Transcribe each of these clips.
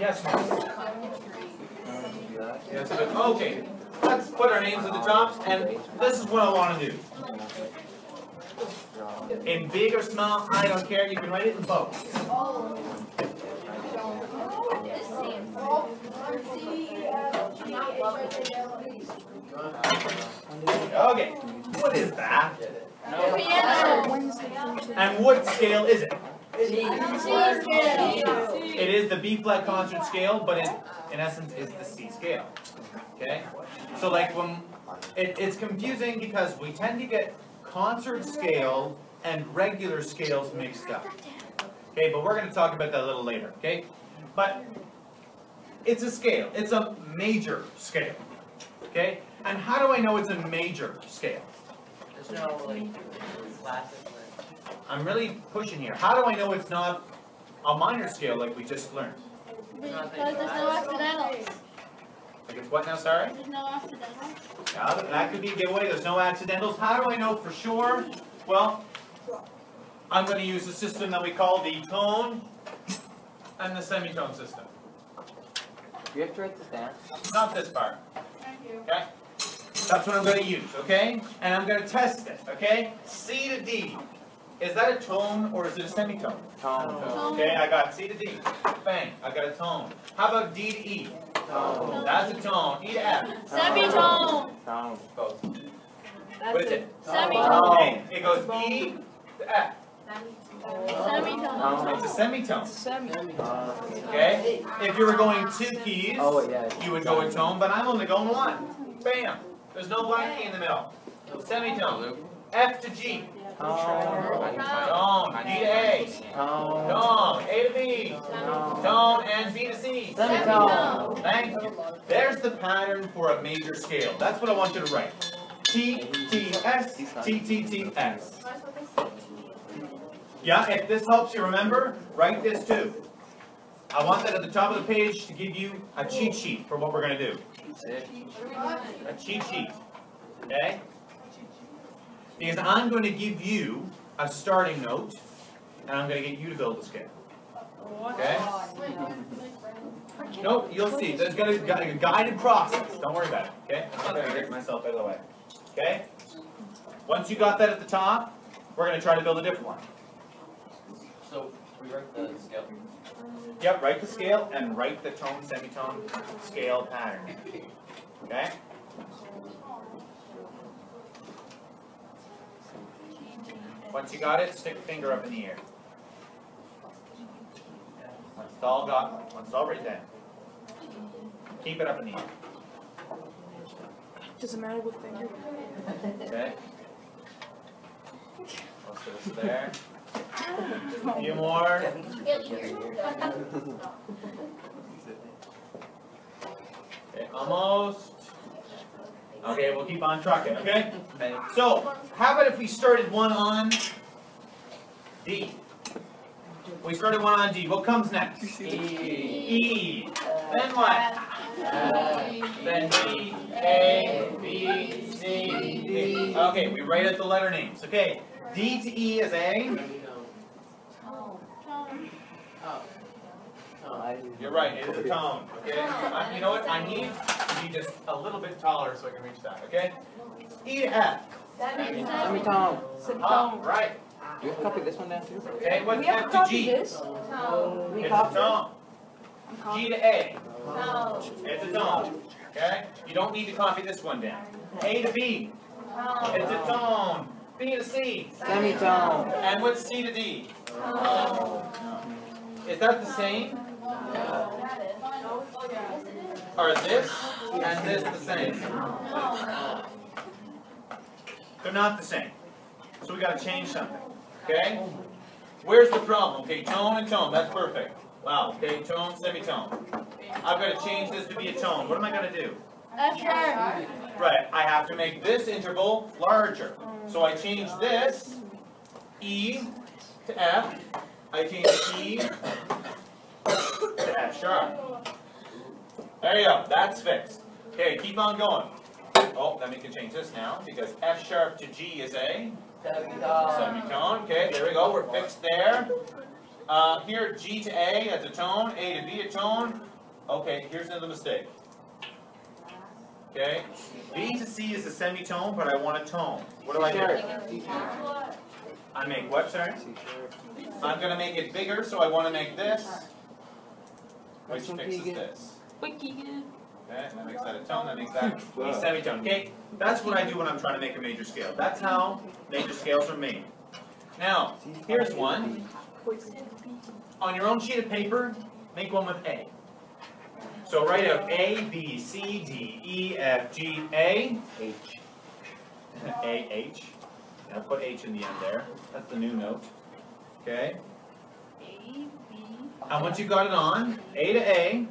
Yes, ma'am. Yes, but okay. Let's put our names at the top, and this is what I want to do. In big or small, I don't care. You can write it in both. Okay. What is that? And what scale is it? It is the B flat concert scale, but in essence is the C scale. Okay? So like when it's confusing because we tend to get concert scale and regular scales mixed up. Okay, but we're going to talk about that a little later. Okay? But it's a scale. It's a major scale. Okay? And how do I know it's a major scale? There's no like classes. I'm really pushing here. How do I know it's not a minor scale like we just learned? Because there's no accidentals. Like it's what now, sorry? There's no accidentals. Yeah, that could be a giveaway. There's no accidentals. How do I know for sure? Well, I'm going to use the system that we call the tone and the semitone system. You have to write this down. Not this part. Thank you. Okay? That's what I'm going to use, okay? And I'm going to test it, okay? C to D. Is that a tone or is it a semitone? Tone. Okay, I got C to D. Bang, I got a tone. How about D to E? Tone. That's a tone. E to F. Semitone. Tone. Both. What is it? Semitone. Okay, it goes E to F. Semitone. It's a semitone. Okay? If you were going two keys, Oh yeah. you would go a tone, but I'm only going one. Bam. There's no black key in the middle. Semitone. F to G. Tone. Tone. D to A. Tone. Tone. A to B. Tone and B to C. Semitone. Thank you. There's the pattern for a major scale. That's what I want you to write. T, T, S, T, T, T, S. Yeah, if this helps you remember, write this too. I want that at the top of the page to give you a cheat sheet for what we're going to do. A cheat sheet. Okay? Because I'm going to give you a starting note, and I'm going to get you to build the scale. Okay? Nope, you'll see. There's going to be a guided process. Don't worry about it. Okay? I'm not going to get myself out of the way. Okay? Once you got that at the top, we're going to try to build a different one. So we write the scale. Yep, write the scale and write the tone, semitone, scale pattern. Okay? Once you got it, stick a finger up in the air. Once it's all written down. Keep it up in the air. Does it matter what finger? Okay? Most of this there. Just a few more. Okay, almost. Okay, we'll keep on trucking, okay? So, how about if we started one on D? We started one on D. What comes next? E. Then what? Then B, A, B, C, D. Okay, we write out the letter names. Okay, D to E is A. You're right, it is a tone. Okay, you know what? I need to be just a little bit taller so I can reach that. Okay. E to F. Semitone. Right. Do you have to copy this one down too? Okay, what's We have F to to copy G? this. It's a tone. G to A. It's a tone. Okay? You don't need to copy this one down. A to B. It's a tone. B to C. Semitone. And what's C to D? Is that the same? Are this and this the same? They're not the same. So we got to change something. Okay? Where's the problem? Okay, tone and tone. That's perfect. Wow. Okay, tone, semitone. I've got to change this to be a tone. What am I going to do? F sharp. Right. I have to make this interval larger. So I change this E to F. I change E to F sharp. There you go. That's fixed. Okay, keep on going. Oh, then we can change this now because F sharp to G is a semitone. Okay, there we go. We're fixed there. Here, G to A, that's a tone. A to B, a tone. Okay, here's another mistake. Okay, B to C is a semitone, but I want a tone. What do I do? I make what, sorry? I'm going to make it bigger, so I want to make this, which fixes this. Okay, that makes that a tone, that makes that a semitone. Okay, that's what I do when I'm trying to make a major scale. That's how major scales are made. Now, here's one. On your own sheet of paper, make one with A. So write out A, B, C, D, E, F, G, A. H. A, H. Now put H in the end there. That's the new note. Okay? And once you've got it on, A to A,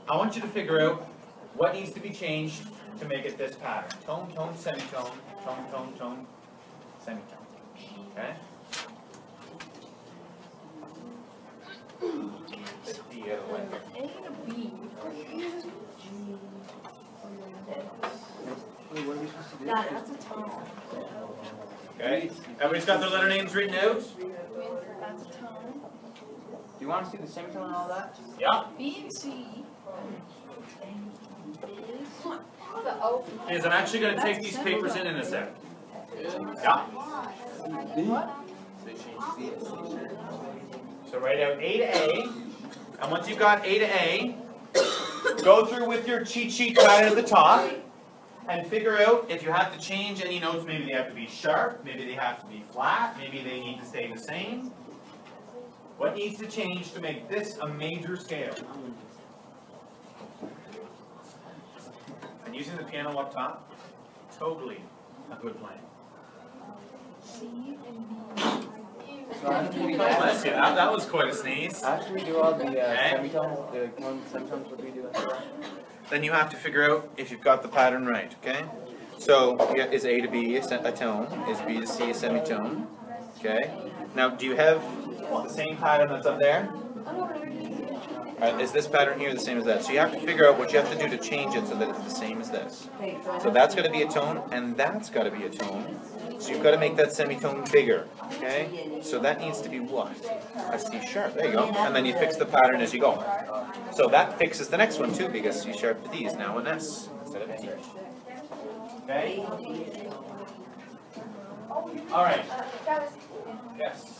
I want you to figure out what needs to be changed to make it this pattern. Tone, tone, semitone, tone, tone, tone, semitone. Okay? Put the other way. A to B. That's a tone. Okay? Everybody's got their letter names written out? That's a tone. Do you want to see the semitone and all that? Yeah. B and C is the O. Is I'm actually going to take these papers in a sec. Yeah. So write out A to A, and once you've got A to A, go through with your cheat sheet pattern at the top, and figure out if you have to change any notes. Maybe they have to be sharp, maybe they have to be flat, maybe they need to stay the same. What needs to change to make this a major scale? And using the piano up top, totally a good plan. C and B. So after we, Bless you, that was quite a sneeze. after we do all the Okay. semitones, the one semitones, what do we do after that? Then you have to figure out if you've got the pattern right, okay? So, yeah, is A to B a tone? Is B to C a semitone? Okay? Now, do you have the same pattern that's up there? Alright, is this pattern here the same as that? So you have to figure out what you have to do to change it so that it's the same as this. So that's got to be a tone, and that's got to be a tone. So you've got to make that semitone bigger, okay? So that needs to be what? A C sharp, there you go. And then you fix the pattern as you go. So that fixes the next one too, because C sharp to D is now an S instead of a D. Okay? Alright. Yes.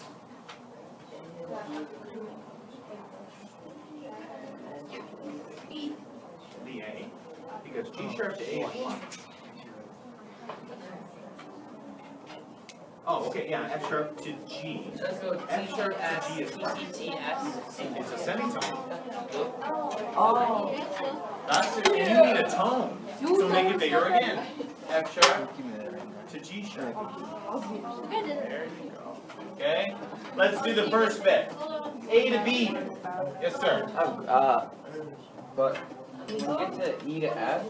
The A, because G sharp to A is what? Oh, okay, yeah, F sharp to G. So let's go F T sharp S, to G is T what? T T S. It's a semitone. Oh. That's it, and you need a tone. So make it bigger again. F sharp to G sharp. There you go. Okay? Let's do the first bit. A to B. Yes, sir. But when you get to E to F,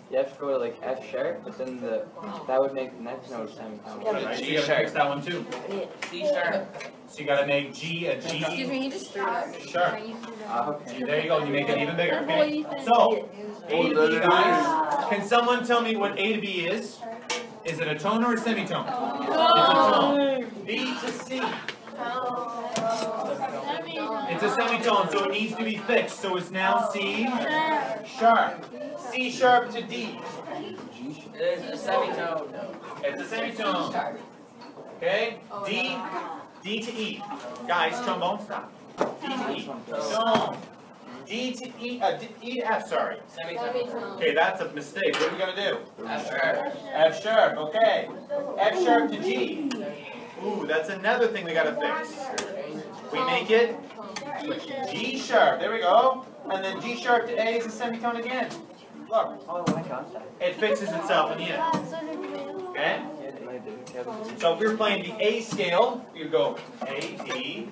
you have to go to like F sharp, but then that would make the next note semitone. Right, so you gotta fix that one too. C sharp. So you gotta make G a G Excuse me, you just threw it. sharp. Okay. There you go, and you make it even bigger, okay? So, A to B, guys, can someone tell me what A to B is? Is it a tone or a semitone? It's a tone. B to C. It's a semitone, so it needs to be fixed. So it's now C sharp. C sharp to D. It's a semitone. It's a semitone. Okay? D to E. Guys, trombone, stop. D to E. Tone. D to E, E to F, sorry. Semitone. Okay, that's a mistake. What are we gonna do? F sharp. F sharp, okay. F sharp to G. Ooh, that's another thing we gotta fix. We make it G sharp, there we go. And then G sharp to A is a semitone again. Look, Oh, my gosh. it fixes itself in the end. Okay? So if we're playing the A scale, you go A, D,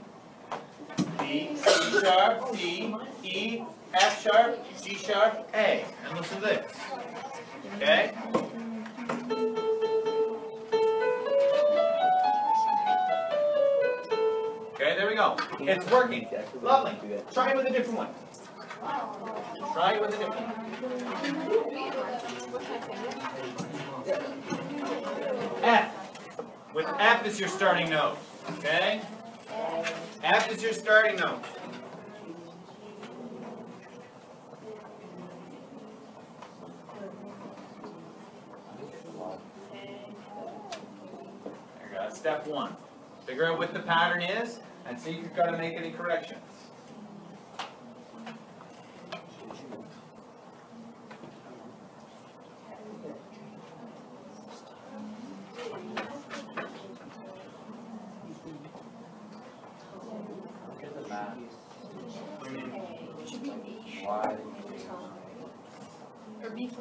B, C sharp, D, E, F sharp, G sharp, A. And listen to this. Okay? Okay, there we go. It's working. Lovely. Try it with a different one. Try it with a different one. F. With F is your starting note. Okay? F F is your starting note. There you go. That's step one. Figure out what the pattern is and see if you've got to make any corrections.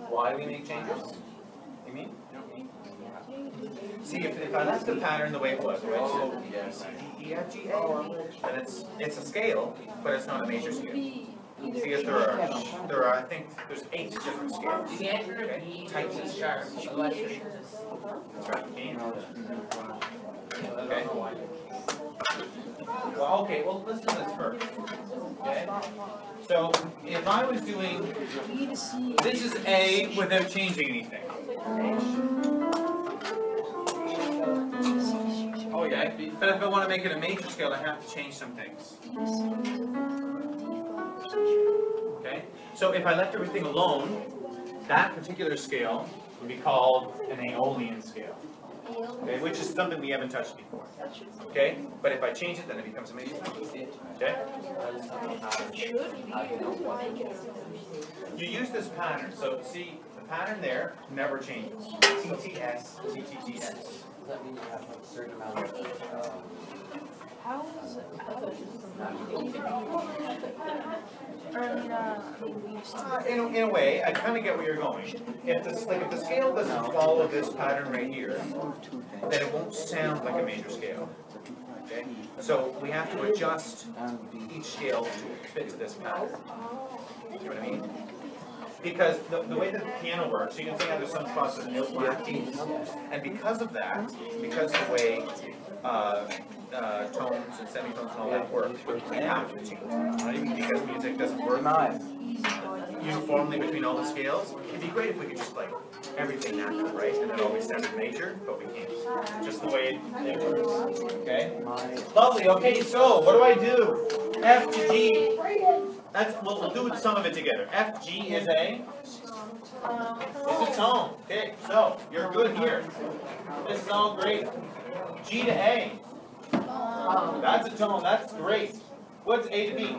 Why do we make changes? You mean? See, if I left the pattern the way it was, right? So, E, F, G, A, then it's a scale, but it's not a major scale. See, if there are, I think, there's 8 different scales. The answer to B types is sharp, unless you're That's right, okay. Well, okay, well, let's do this first. Okay? So, if I was doing, this is A without changing anything. Oh yeah, but if I want to make it a major scale, I have to change some things. Okay? So if I left everything alone, that particular scale would be called an Aeolian scale. Okay, which is something we haven't touched before. Okay? But if I change it, then it becomes a major scale. Okay? You use this pattern. So see, the pattern there never changes. TTS, TTTS. Does that mean you have a certain amount of How is it? In a way, I kind of get where you're going. If the scale doesn't follow this pattern right here, then it won't sound like a major scale. Okay? So we have to adjust each scale to fit to this pattern. You know what I mean? Because the way that the piano works, you can see how there's some spots with no flat keys. And because of that, because the way tones and semitones and all that work, we have to change. Right? Because music doesn't work uniformly between all the scales. It'd be great if we could just play everything natural, right? And it always sounded major, but we can't. Just the way it works. Okay? Lovely. Okay, so what do I do? F to G. We'll do some of it together. F, G is a tone. Okay, so you're good here. This is all great. G to A. That's a tone. That's great. What's A to B?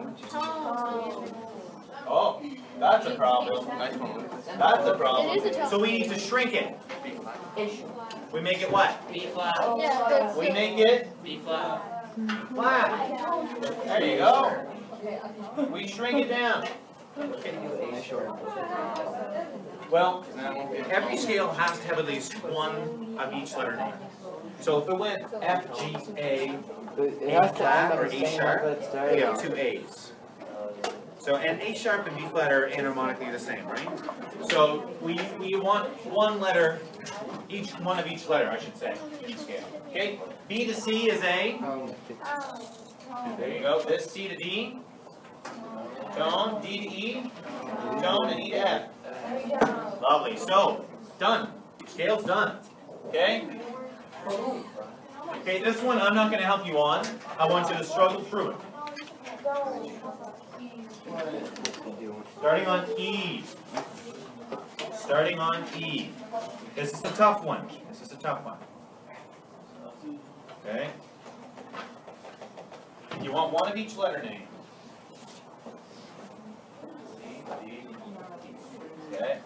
Oh, that's a problem. That's a problem. It is a tone. So we need to shrink it. We make it what? B flat, Yeah, We make it B flat. flat. There you go. We shrink it down. Well, every scale has to have at least one of each letter name. So if it went F, G, A, A flat, or A sharp, we have 2 A's. So, and A sharp and B flat are enharmonically the same, right? So we want one letter, one of each letter, I should say, in the scale. Okay? B to C is A. There you go. This C to D. Tone. D to E. Tone, and E to F. Lovely. So, done. Scale's done. Okay? Okay, this one I'm not going to help you on. I want you to struggle through it. Starting on E. Starting on E. This is a tough one. This is a tough one. Okay? You want one of each letter name. C, D, E. Okay?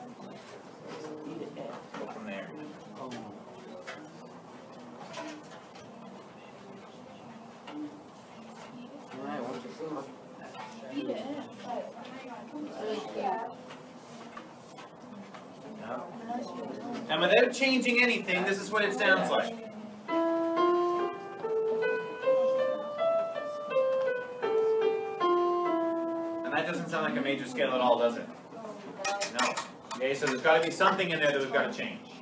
Go from there. And without changing anything, this is what it sounds like. And that doesn't sound like a major scale at all, does it? No. Okay, so there's got to be something in there that we've got to change.